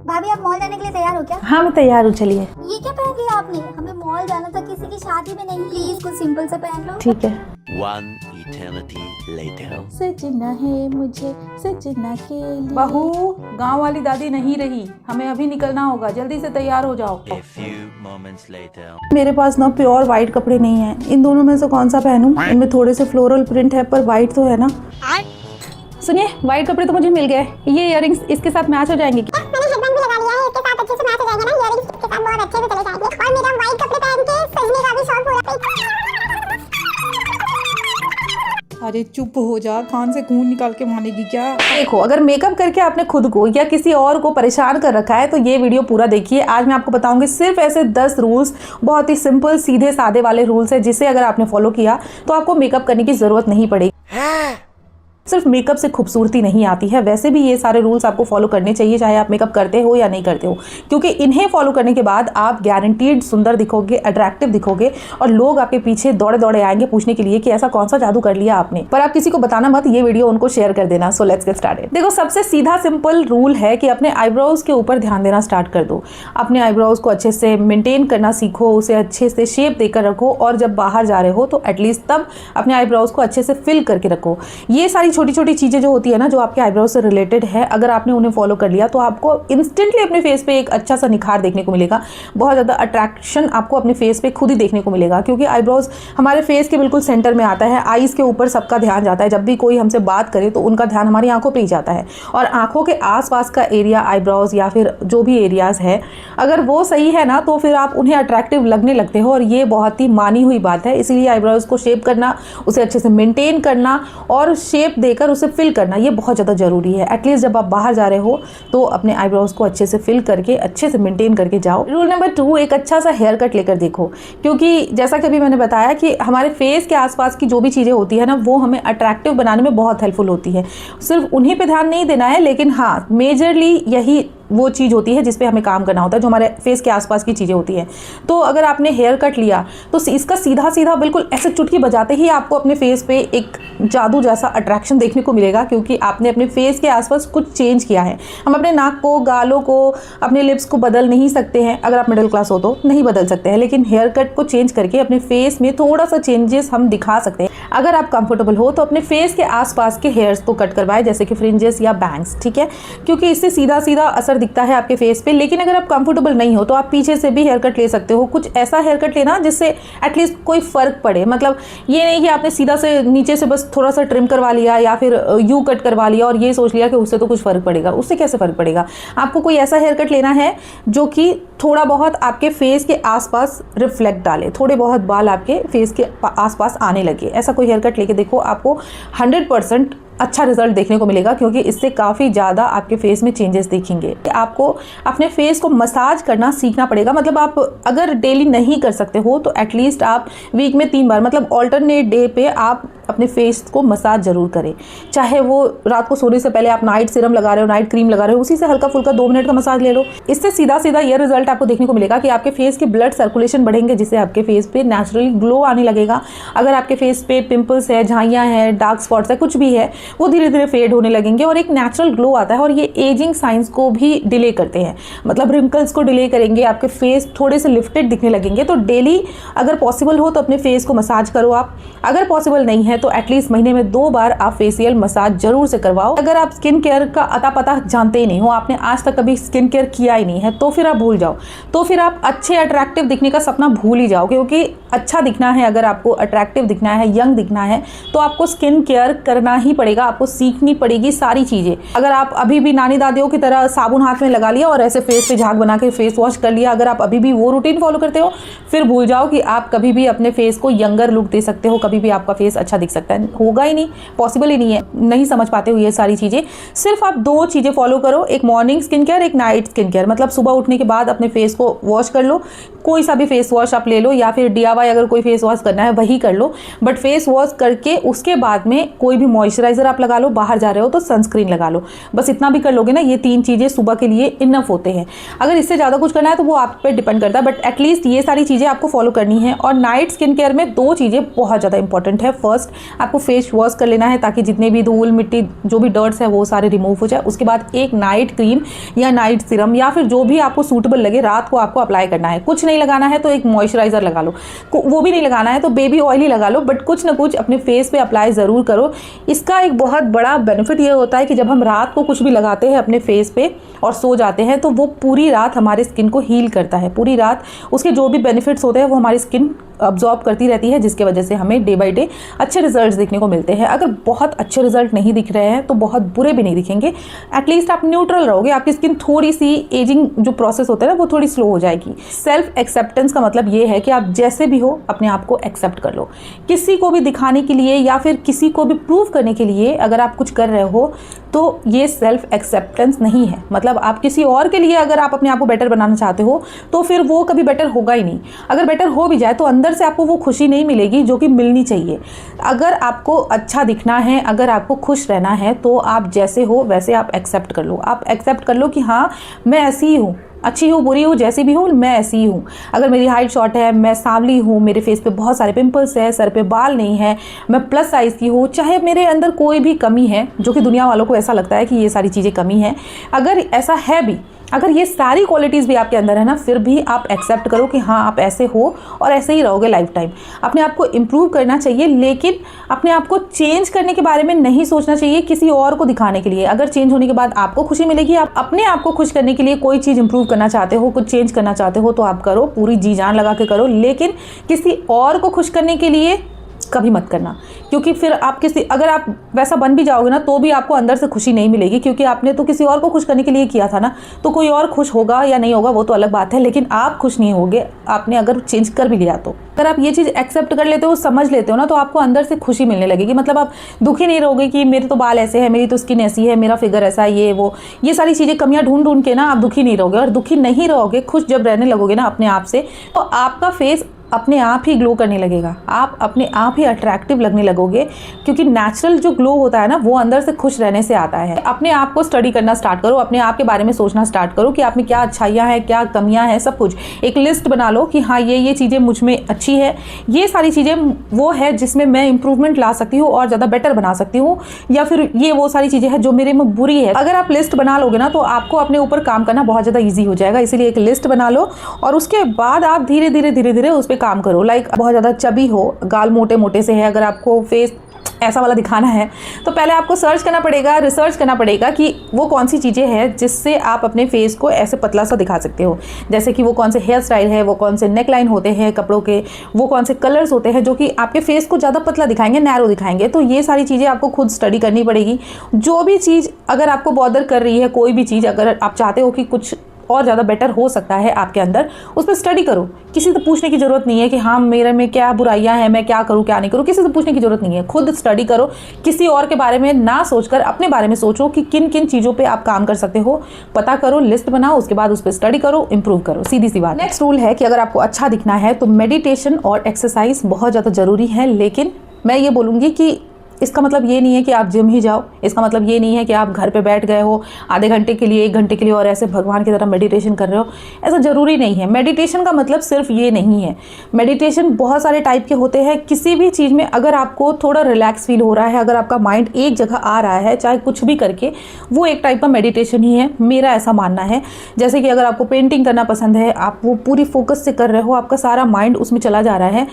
भाभी आप मॉल जाने के लिए तैयार हो क्या? हाँ मैं तैयार हूँ, चलिए। ये क्या पहन लिया आपने? हमें मॉल जाना था, किसी की शादी में नहीं। प्लीज कुछ सिंपल सा पहन लो। ठीक है। One eternity later. सजना है मुझे सजना के लिए। बहू, गांव वाली दादी नहीं रही, हमें अभी निकलना होगा, जल्दी से तैयार हो जाओ। A few moments later. मेरे पास ना प्योर वाइट कपड़े नहीं है, इन दोनों में से कौन सा पहनूं? इनमें थोड़े से फ्लोरल प्रिंट है पर वाइट तो है ना। सुनिए, वाइट कपड़े तो मुझे मिल गए, ये इयररिंग्स इसके साथ मैच हो जाएंगे क्या? मैंने हेडबैंड भी लगा लिया है, इसके साथ अच्छे से मैच हो जाएंगे ना। इयररिंग्स के साथ बहुत अच्छे से चले जाएंगे और मेरा वाइट कपड़े पहन के सजने का भी शौक पूरा। अरे चुप हो जा, कान से खून निकाल के मानेगी क्या? देखो, अगर मेकअप करके आपने खुद को या किसी और को परेशान कर रखा है तो ये वीडियो पूरा देखिए। आज मैं आपको बताऊंगी सिर्फ ऐसे 10 रूल्स, बहुत ही सिंपल सीधे सादे वाले रूल्स है जिसे अगर आपने फॉलो किया तो आपको मेकअप करने की जरूरत नहीं पड़ेगी। सिर्फ मेकअप से खूबसूरती नहीं आती है, वैसे भी ये सारे रूल्स आपको फॉलो करने चाहिए, चाहे आप मेकअप करते हो या नहीं करते हो, क्योंकि इन्हें फॉलो करने के बाद आप गारंटीड सुंदर दिखोगे, अट्रैक्टिव दिखोगे और लोग आपके पीछे दौड़े दौड़े आएंगे पूछने के लिए कि ऐसा कौन सा जादू कर लिया आपने। पर आप किसी को बताना मत, ये वीडियो उनको शेयर कर देना। So let's get started. देखो, सबसे सीधा सिंपल रूल है कि अपने आईब्रोज के ऊपर ध्यान देना स्टार्ट कर दो। अपने आईब्रोज को अच्छे से मेंटेन करना सीखो, उसे अच्छे से शेप देकर रखो और जब बाहर जा रहे हो तो एटलीस्ट तब अपने आईब्रोज को अच्छे से फिल करके रखो। ये सारी छोटी छोटी चीजें जो होती है ना, जो आपके आईब्रोज से रिलेटेड है, अगर आपने उन्हें फॉलो कर लिया तो आपको इंस्टेंटली अपने फेस पे एक अच्छा सा निखार देखने को मिलेगा। बहुत ज़्यादा अट्रैक्शन आपको अपने फेस पे खुद ही देखने को मिलेगा, क्योंकि आईब्रोज हमारे फेस के बिल्कुल सेंटर में आता है। आईज के ऊपर सबका ध्यान जाता है, जब भी कोई हमसे बात करे तो उनका ध्यान हमारी आंखों पे ही जाता है और आंखों के आसपास का एरिया, आईब्रोज या फिर जो भी एरियाज है, अगर वो सही है ना तो फिर आप उन्हें अट्रैक्टिव लगने लगते हो और ये बहुत ही मानी हुई बात है। इसीलिए आईब्रोज को शेप करना, उसे अच्छे से मेंटेन करना और शेप देकर उसे फिल करना, ये बहुत ज़्यादा ज़रूरी है। एटलीस्ट जब आप बाहर जा रहे हो तो अपने आईब्रोज को अच्छे से फिल करके, अच्छे से मेंटेन करके जाओ। रूल नंबर 2, एक अच्छा सा हेयर कट लेकर देखो, क्योंकि जैसा कि अभी मैंने बताया कि हमारे फेस के आसपास की जो भी चीज़ें होती है ना, वो हमें अट्रैक्टिव बनाने में बहुत हेल्पफुल होती है। सिर्फ उन्हीं पे ध्यान नहीं देना है, लेकिन हाँ, मेजरली यही वो चीज़ होती है जिस पे हमें काम करना होता है, जो हमारे फेस के आसपास की चीज़ें होती हैं। तो अगर आपने हेयर कट लिया तो इसका सीधा सीधा बिल्कुल ऐसे चुटकी बजाते ही आपको अपने फेस पे एक जादू जैसा अट्रैक्शन देखने को मिलेगा, क्योंकि आपने अपने फेस के आसपास कुछ चेंज किया है। हम अपने नाक को, गालों को, अपने लिप्स को बदल नहीं सकते हैं, अगर आप मिडिल क्लास हो तो नहीं बदल सकते हैं, लेकिन हेयर कट को चेंज करके अपने फेस में थोड़ा सा चेंजेस हम दिखा सकते हैं। अगर आप कंफर्टेबल हो तो अपने फेस के आसपास के हेयर्स को कट करवाएं, जैसे कि फ्रिंजेस या बैंग्स, ठीक है, क्योंकि इससे सीधा सीधा असर दिखता है आपके फेस पे। लेकिन अगर आप कंफर्टेबल नहीं हो तो आप पीछे से भी हेयर कट ले सकते हो। कुछ ऐसा हेयर कट लेना जिससे एटलीस्ट कोई फर्क पड़े, मतलब ये नहीं कि आपने सीधा से नीचे से बस थोड़ा सा ट्रिम करवा लिया या फिर यू कट करवा लिया और ये सोच लिया कि उससे तो कुछ फर्क पड़ेगा। उससे कैसे फर्क पड़ेगा? आपको कोई ऐसा हेयर कट लेना है जो कि थोड़ा बहुत आपके फेस के आसपास रिफ्लेक्ट डाले, थोड़े बहुत बाल आपके फेस के आसपास आने लगे। ऐसा कोई हेयर कट लेके देखो, आपको 100% अच्छा रिजल्ट देखने को मिलेगा, क्योंकि इससे काफ़ी ज़्यादा आपके फेस में चेंजेस दिखेंगे। आपको अपने फेस को मसाज करना सीखना पड़ेगा। मतलब आप अगर डेली नहीं कर सकते हो तो एटलीस्ट आप वीक में 3 बार, मतलब ऑल्टरनेट डे पे आप अपने फेस को मसाज जरूर करें। चाहे वो रात को सोने से पहले आप नाइट सीरम लगा रहे हो, नाइट क्रीम लगा रहे हो, उसी से हल्का फुल्का 2 मिनट का मसाज ले लो। इससे सीधा सीधा ये रिजल्ट आपको देखने को मिलेगा कि आपके फेस के ब्लड सर्कुलेशन बढ़ेंगे, जिससे आपके फेस पे नेचुरली ग्लो आने लगेगा। अगर आपके फेस पे पिंपल्स है, झाइयाँ हैं, डार्क स्पॉट्स है, कुछ भी है, वो धीरे धीरे फेड होने लगेंगे और एक नेचुरल ग्लो आता है। और ये एजिंग साइंस को भी डिले करते हैं, मतलब रिंकल्स को डिले करेंगे, आपके फेस थोड़े से लिफ्टेड दिखने लगेंगे। तो डेली अगर पॉसिबल हो तो अपने फेस को मसाज करो आप। अगर पॉसिबल नहीं है तो एटलीस्ट महीने में 2 बार आप फेशियल मसाज जरूर से करवाओ। अगर आप स्किन केयर का अता पता जानते ही नहीं हो, आपने आज तक कभी स्किन केयर किया ही नहीं है, तो फिर आप भूल जाओ। तो फिर आप अच्छे अट्रैक्टिव दिखने का सपना भूल ही जाओ, क्योंकि अच्छा दिखना है, अगर आपको अट्रैक्टिव दिखना है, यंग दिखना है, तो आपको स्किन केयर करना ही पड़ेगा। आपको सीखनी पड़ेगी सारी चीजें। अगर आप अभी भी नानी दादियों की तरह साबुन हाथ में लगा लिया और ऐसे फेस पे झाग बना के फेस वॉश कर लिया, अगर आप अभी भी वो रूटीन फॉलो करते हो, फिर भूल जाओ कि आप कभी भी अपने फेस को यंगर लुक दे सकते हो, कभी भी आपका फेस अच्छा दिख सकता है। होगा ही नहीं, पॉसिबल ही नहीं है। नहीं समझ पाते हो ये सारी चीजें। सिर्फ आप 2 चीजें फॉलो करो, एक मॉर्निंग स्किन केयर, एक नाइट स्किन केयर। मतलब सुबह उठने के बाद अपने फेस को वॉश कर लो, कोई सा भी फेस वॉश आप ले लो, या फिर डिया अलावा अगर कोई फेस वॉश करना है वही कर लो, बट फेस वॉश करके उसके बाद में कोई भी मॉइस्चराइजर आप लगा लो, बाहर जा रहे हो तो सनस्क्रीन लगा लो, बस इतना भी कर लोगे ना, ये 3 चीज़ें सुबह के लिए इनफ होते हैं। अगर इससे ज़्यादा कुछ करना है तो वो आप पे डिपेंड करता है, बट एटलीस्ट ये सारी चीज़ें आपको फॉलो करनी है। और नाइट स्किन केयर में 2 चीज़ें बहुत ज़्यादा इंपॉर्टेंट है। फर्स्ट, आपको फेस वॉश कर लेना है ताकि जितने भी धूल मिट्टी जो भी डर्ट्स है वो सारे रिमूव हो जाए। उसके बाद एक नाइट क्रीम या नाइट सीरम या फिर जो भी आपको सूटेबल लगे रात को आपको अप्लाई करना है। कुछ नहीं लगाना है तो एक मॉइस्चराइजर लगा लो, वो भी नहीं लगाना है तो बेबी ऑयल ही लगा लो, बट कुछ ना कुछ अपने फेस पे अप्लाई ज़रूर करो। इसका एक बहुत बड़ा बेनिफिट ये होता है कि जब हम रात को कुछ भी लगाते हैं अपने फेस पे और सो जाते हैं तो वो पूरी रात हमारे स्किन को हील करता है। पूरी रात उसके जो भी बेनिफिट्स होते हैं वो हमारी स्किन अब्जॉर्ब करती रहती है, जिसके वजह से हमें डे बाय डे अच्छे रिजल्ट्स देखने को मिलते हैं। अगर बहुत अच्छे रिजल्ट नहीं दिख रहे हैं तो बहुत बुरे भी नहीं दिखेंगे, एटलीस्ट आप न्यूट्रल रहोगे, आपकी स्किन थोड़ी सी एजिंग जो प्रोसेस होता है ना वो थोड़ी स्लो हो जाएगी। सेल्फ एक्सेप्टेंस का मतलब ये है कि आप जैसे भी हो अपने आप को एक्सेप्ट कर लो। किसी को भी दिखाने के लिए या फिर किसी को भी प्रूव करने के लिए अगर आप कुछ कर रहे हो तो ये सेल्फ एक्सेप्टेंस नहीं है। मतलब आप किसी और के लिए अगर आप अपने आप को बेटर बनाना चाहते हो तो फिर वो कभी बेटर होगा ही नहीं। अगर बेटर हो भी जाए तो अंदर से आपको वो खुशी नहीं मिलेगी जो कि मिलनी चाहिए। अगर आपको अच्छा दिखना है, अगर आपको खुश रहना है तो आप जैसे हो वैसे आप एक्सेप्ट कर लो। आप एक्सेप्ट कर लो कि हाँ मैं ऐसी ही हूँ, अच्छी हूँ बुरी हूँ जैसी भी हूँ मैं ऐसी ही हूँ। अगर मेरी हाइट शॉर्ट है, मैं सांवली हूँ, मेरे फेस पे बहुत सारे पिंपल्स है, सर पे बाल नहीं है, मैं प्लस साइज़ की हूँ, चाहे मेरे अंदर कोई भी कमी है जो कि दुनिया वालों को ऐसा लगता है कि ये सारी चीज़ें कमी है, अगर ऐसा है भी, अगर ये सारी क्वालिटीज़ भी आपके अंदर है ना, फिर भी आप एक्सेप्ट करो कि हाँ आप ऐसे हो और ऐसे ही रहोगे लाइफ टाइम। अपने आप को इम्प्रूव करना चाहिए, लेकिन अपने आप को चेंज करने के बारे में नहीं सोचना चाहिए किसी और को दिखाने के लिए। अगर चेंज होने के बाद आपको खुशी मिलेगी, आप अपने आप को खुश करने के लिए कोई चीज़ इंप्रूव करना चाहते हो, कुछ चेंज करना चाहते हो तो आप करो, पूरी जी जान लगा के करो, लेकिन किसी और को खुश करने के लिए कभी मत करना। क्योंकि फिर आप अगर आप वैसा बन भी जाओगे ना तो भी आपको अंदर से खुशी नहीं मिलेगी, क्योंकि आपने तो किसी और को खुश करने के लिए किया था ना। तो कोई और खुश होगा या नहीं होगा वो तो अलग बात है, लेकिन आप खुश नहीं होगे आपने अगर चेंज कर भी लिया तो। अगर आप ये चीज़ एक्सेप्ट कर लेते हो, समझ लेते हो ना, तो आपको अंदर से खुशी मिलने लगेगी। मतलब आप दुखी नहीं रहोगे कि मेरे तो बाल ऐसे है, मेरी तो स्किन ऐसी है, मेरा फिगर ऐसा है, ये सारी चीज़ें कमियां ढूंढ के ना आप दुखी नहीं रहोगे। और दुखी नहीं रहोगे, खुश जब रहने लगोगे ना अपने आप से, तो आपका फेस अपने आप ही ग्लो करने लगेगा, आप अपने आप ही अट्रैक्टिव लगने लगोगे। क्योंकि नेचुरल जो ग्लो होता है ना वो अंदर से खुश रहने से आता है। अपने आप को स्टडी करना स्टार्ट करो, अपने आप के बारे में सोचना स्टार्ट करो कि आप में क्या अच्छाइयाँ हैं, क्या कमियाँ हैं, सब कुछ एक लिस्ट बना लो कि हाँ ये चीज़ें मुझ में अच्छी है, ये सारी चीज़ें वो है जिसमें मैं इंप्रूवमेंट ला सकती हूँ और ज़्यादा बेटर बना सकती हूँ, या फिर ये वो सारी चीज़ें हैं जो मेरे में बुरी है। अगर आप लिस्ट बना लोगे ना तो आपको अपने ऊपर काम करना बहुत ज़्यादा ईजी हो जाएगा। इसीलिए एक लिस्ट बना लो और उसके बाद आप धीरे धीरे उस पर काम करो। लाइक बहुत ज़्यादा चबी हो, गाल मोटे मोटे से है, अगर आपको फेस ऐसा वाला दिखाना है तो पहले आपको सर्च करना पड़ेगा, रिसर्च करना पड़ेगा कि वो कौन सी चीज़ें हैं जिससे आप अपने फेस को ऐसे पतला सा दिखा सकते हो। जैसे कि वो कौन से हेयर स्टाइल है, वो कौन से नेक लाइन होते हैं कपड़ों के, वो कौन से कलर्स होते हैं जो कि आपके फेस को ज़्यादा पतला दिखाएंगे, नैरो दिखाएंगे। तो ये सारी चीज़ें आपको खुद स्टडी करनी पड़ेगी। जो भी चीज़ अगर आपको बॉदर कर रही है, कोई भी चीज़ अगर आप चाहते हो कि कुछ और ज़्यादा बेटर हो सकता है आपके अंदर, उस पर स्टडी करो। किसी से पूछने की ज़रूरत नहीं है कि हाँ मेरे में क्या बुराइयां हैं, मैं क्या करूँ क्या नहीं करूँ, किसी से पूछने की ज़रूरत नहीं है। खुद स्टडी करो, किसी और के बारे में ना सोचकर अपने बारे में सोचो कि किन किन चीज़ों पे आप काम कर सकते हो, पता करो, लिस्ट बनाओ, उसके बाद उस पर स्टडी करो, इंप्रूव करो, सीधी सी बात। नेक्स्ट रूल है कि अगर आपको अच्छा दिखना है तो मेडिटेशन और एक्सरसाइज बहुत ज़्यादा ज़रूरी है। लेकिन मैं ये बोलूँगी कि इसका मतलब ये नहीं है कि आप जिम ही जाओ, इसका मतलब ये नहीं है कि आप घर पे बैठ गए हो आधे घंटे के लिए, 1 घंटे के लिए और ऐसे भगवान की तरह मेडिटेशन कर रहे हो, ऐसा ज़रूरी नहीं है। मेडिटेशन का मतलब सिर्फ ये नहीं है। मेडिटेशन बहुत सारे टाइप के होते हैं। किसी भी चीज़ में अगर आपको थोड़ा रिलैक्स फील हो रहा है, अगर आपका माइंड एक जगह आ रहा है चाहे कुछ भी करके, वो एक टाइप का मेडिटेशन ही है, मेरा ऐसा मानना है। जैसे कि अगर आपको पेंटिंग करना पसंद है, आप वो पूरी फोकस से कर रहे हो, आपका सारा माइंड उसमें चला जा रहा है,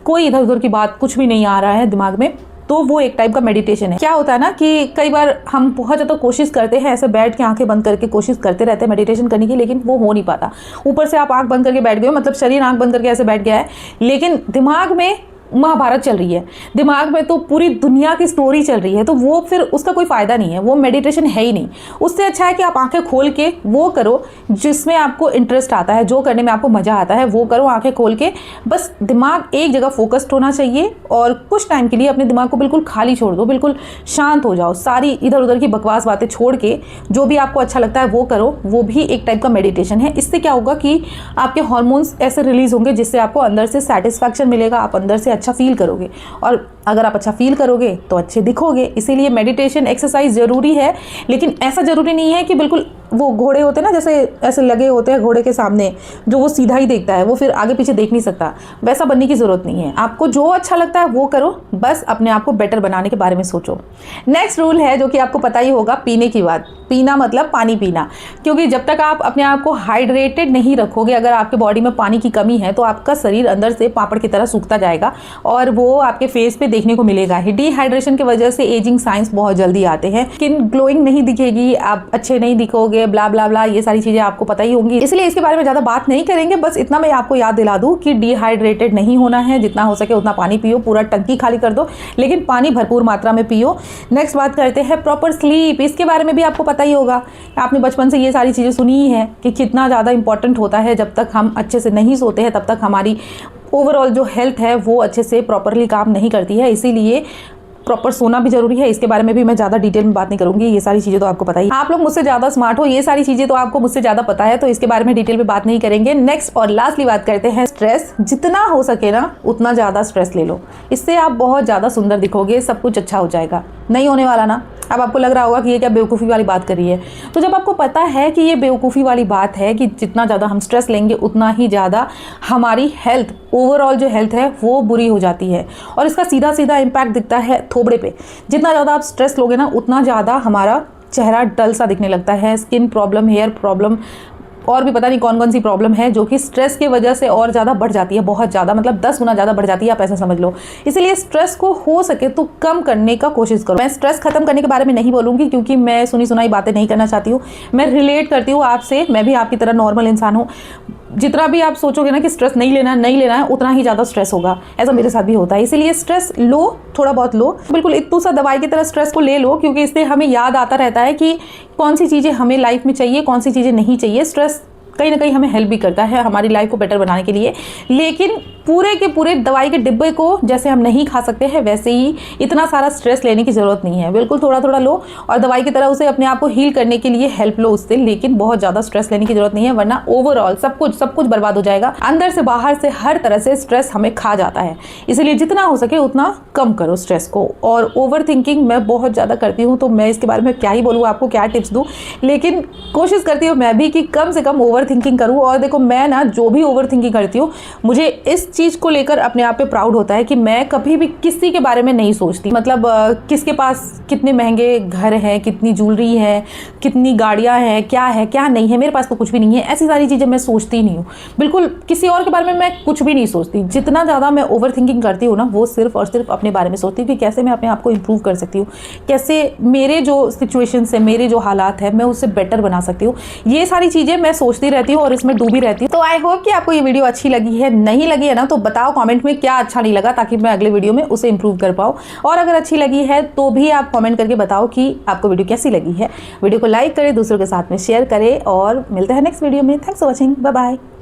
कोई इधर उधर की बात कुछ भी नहीं आ रहा है दिमाग में, तो वो एक टाइप का मेडिटेशन है। क्या होता है ना कि कई बार हम बहुत ज़्यादा कोशिश करते हैं, ऐसे बैठ के आंखें बंद करके कोशिश करते रहते हैं मेडिटेशन करने की, लेकिन वो हो नहीं पाता। ऊपर से आप आंख बंद करके बैठ गए हो, मतलब शरीर आंख बंद करके ऐसे बैठ गया है, लेकिन दिमाग में महाभारत चल रही है, दिमाग में तो पूरी दुनिया की स्टोरी चल रही है, तो वो फिर उसका कोई फ़ायदा नहीं है, वो मेडिटेशन है ही नहीं। उससे अच्छा है कि आप आंखें खोल के वो करो जिसमें आपको इंटरेस्ट आता है, जो करने में आपको मज़ा आता है वो करो आंखें खोल के। बस दिमाग एक जगह फोकस्ड होना चाहिए और कुछ टाइम के लिए अपने दिमाग को बिल्कुल खाली छोड़ दो, बिल्कुल शांत हो जाओ, सारी इधर उधर की बकवास बातें छोड़ के जो भी आपको अच्छा लगता है वो करो। वो भी एक टाइप का मेडिटेशन है। इससे क्या होगा कि आपके हार्मोन्स ऐसे रिलीज होंगे जिससे आपको अंदर से सेटिस्फैक्शन मिलेगा, आप अंदर से अच्छा फील करोगे, और अगर आप अच्छा फील करोगे तो अच्छे दिखोगे। इसीलिए मेडिटेशन एक्सरसाइज ज़रूरी है, लेकिन ऐसा ज़रूरी नहीं है कि बिल्कुल वो घोड़े होते हैं ना, जैसे ऐसे लगे होते हैं घोड़े के सामने, जो वो सीधा ही देखता है, वो फिर आगे पीछे देख नहीं सकता, वैसा बनने की ज़रूरत नहीं है। आपको जो अच्छा लगता है वो करो, बस अपने आप को बेटर बनाने के बारे में सोचो। नेक्स्ट रूल है जो कि आपको पता ही होगा, पीने की बात। पीना मतलब पानी पीना, क्योंकि जब तक आप अपने आप को हाइड्रेटेड नहीं रखोगे, अगर आपके बॉडी में पानी की कमी है तो आपका शरीर अंदर से पापड़ की तरह सूखता जाएगा और वो आपके फेस पे देखने को मिलेगा ही। डिहाइड्रेशन की वजह से एजिंग साइंस बहुत जल्दी आते हैं, स्किन ग्लोइंग नहीं दिखेगी, आप अच्छे नहीं दिखोगे, ब्ला ब्ला ब्ला, ये सारी चीज़ें आपको पता ही होंगी। इसलिए इसके बारे में ज़्यादा बात नहीं करेंगे, बस इतना मैं आपको याद दिला दूँ कि डिहाइड्रेटेड नहीं होना है, जितना हो सके उतना पानी पियो, पूरा टंकी खाली कर दो, लेकिन पानी भरपूर मात्रा में पियो। नेक्स्ट बात करते हैं प्रॉपर स्लीप। इसके बारे में भी आपको पता ही होगा, आपने बचपन से ये सारी चीज़ें सुनी ही है कि कितना ज़्यादा इंपॉर्टेंट होता है। जब तक हम अच्छे से नहीं सोते हैं तब तक हमारी ओवरऑल जो हेल्थ है वो अच्छे से प्रॉपरली काम नहीं करती है। इसीलिए प्रॉपर सोना भी जरूरी है। इसके बारे में भी मैं ज़्यादा डिटेल में बात नहीं करूंगी, ये सारी चीज़ें तो आपको पता ही, आप लोग मुझसे ज़्यादा स्मार्ट हो, ये सारी चीज़ें तो आपको मुझसे ज़्यादा पता है, तो इसके बारे में डिटेल में बात नहीं करेंगे। नेक्स्ट और लास्टली बात करते हैं स्ट्रेस। जितना हो सके ना उतना ज़्यादा स्ट्रेस ले लो, इससे आप बहुत ज़्यादा सुंदर दिखोगे, सब कुछ अच्छा हो जाएगा। नहीं होने वाला ना? अब आपको लग रहा होगा कि ये क्या बेवकूफ़ी वाली बात कर रही है, तो जब आपको पता है कि ये बेवकूफ़ी वाली बात है कि जितना ज़्यादा हम स्ट्रेस लेंगे उतना ही ज़्यादा हमारी हेल्थ, ओवरऑल जो हेल्थ है वो बुरी हो जाती है, और इसका सीधा सीधा इम्पैक्ट दिखता है थोबड़े पे। जितना ज़्यादा आप स्ट्रेस लोगे ना उतना ज़्यादा हमारा चेहरा डल सा दिखने लगता है, स्किन प्रॉब्लम, हेयर प्रॉब्लम, और भी पता नहीं कौन कौन सी प्रॉब्लम है जो कि स्ट्रेस की वजह से और ज़्यादा बढ़ जाती है, बहुत ज़्यादा, मतलब 10 गुना ज़्यादा बढ़ जाती है, आप ऐसा समझ लो। इसलिए स्ट्रेस को हो सके तो कम करने का कोशिश करो। मैं स्ट्रेस खत्म करने के बारे में नहीं बोलूँगी क्योंकि मैं सुनी सुनाई बातें नहीं करना चाहती हूँ, मैं रिलेट करती हूँ आपसे, मैं भी आपकी तरह नॉर्मल इंसान हूँ। जितना भी आप सोचोगे ना कि स्ट्रेस नहीं लेना है, उतना ही ज़्यादा स्ट्रेस होगा, ऐसा मेरे साथ भी होता है। इसीलिए स्ट्रेस लो, थोड़ा बहुत लो, बिल्कुल इत्तू सा दवाई की तरह स्ट्रेस को ले लो, क्योंकि इससे हमें याद आता रहता है कि कौन सी चीज़ें हमें लाइफ में चाहिए, कौन सी चीज़ें नहीं चाहिए। स्ट्रेस कहीं ना कहीं हमें हेल्प भी करता है हमारी लाइफ को बेटर बनाने के लिए, लेकिन पूरे के पूरे दवाई के डिब्बे को जैसे हम नहीं खा सकते हैं, वैसे ही इतना सारा स्ट्रेस लेने की ज़रूरत नहीं है। बिल्कुल थोड़ा थोड़ा लो और दवाई की तरह उसे अपने आप को हील करने के लिए हेल्प लो उससे, लेकिन बहुत ज़्यादा स्ट्रेस लेने की ज़रूरत नहीं है, वरना ओवरऑल सब कुछ बर्बाद हो जाएगा। अंदर से बाहर से हर तरह से स्ट्रेस हमें खा जाता है, इसलिए जितना हो सके उतना कम करो स्ट्रेस को। और ओवर थिंकिंग मैं बहुत ज़्यादा करती हूँ, तो मैं इसके बारे में क्या ही बोलूँ, आपको क्या टिप्स दूँ, लेकिन कोशिश करती हूँ मैं भी कि कम से कम ओवर थिंकिंग करूँ। और देखो मैं ना जो भी ओवर थिंकिंग करती हूँ, मुझे इस चीज़ को लेकर अपने आप पे प्राउड होता है कि मैं कभी भी किसी के बारे में नहीं सोचती, मतलब किसके पास कितने महंगे घर हैं, कितनी ज्वेलरी है, कितनी गाड़ियाँ हैं, क्या है क्या नहीं है, मेरे पास तो कुछ भी नहीं है, ऐसी सारी चीज़ें मैं सोचती नहीं हूँ। बिल्कुल किसी और के बारे में मैं कुछ भी नहीं सोचती। जितना ज़्यादा मैं ओवर थिंकिंग करती हूँ ना, वो सिर्फ और सिर्फ अपने बारे में सोचती हूँ कि कैसे मैं अपने आप को इम्प्रूव कर सकती हूँ, कैसे मेरे जो सिचुएशन है, मेरे जो हालात है, मैं उससे बेटर बना सकती हूँ। ये सारी चीज़ें मैं सोचती रहती हूँ और इसमें डूबी रहती हूँ। तो आई होप कि आपको ये वीडियो अच्छी लगी है। नहीं लगी है ना तो बताओ कमेंट में क्या अच्छा नहीं लगा, ताकि मैं अगले वीडियो में उसे इंप्रूव कर पाऊँ। और अगर अच्छी लगी है तो भी आप कमेंट करके बताओ कि आपको वीडियो कैसी लगी है। वीडियो को लाइक करें, दूसरों के साथ में शेयर करें, और मिलते हैं नेक्स्ट वीडियो में। Thanks for watching, bye bye.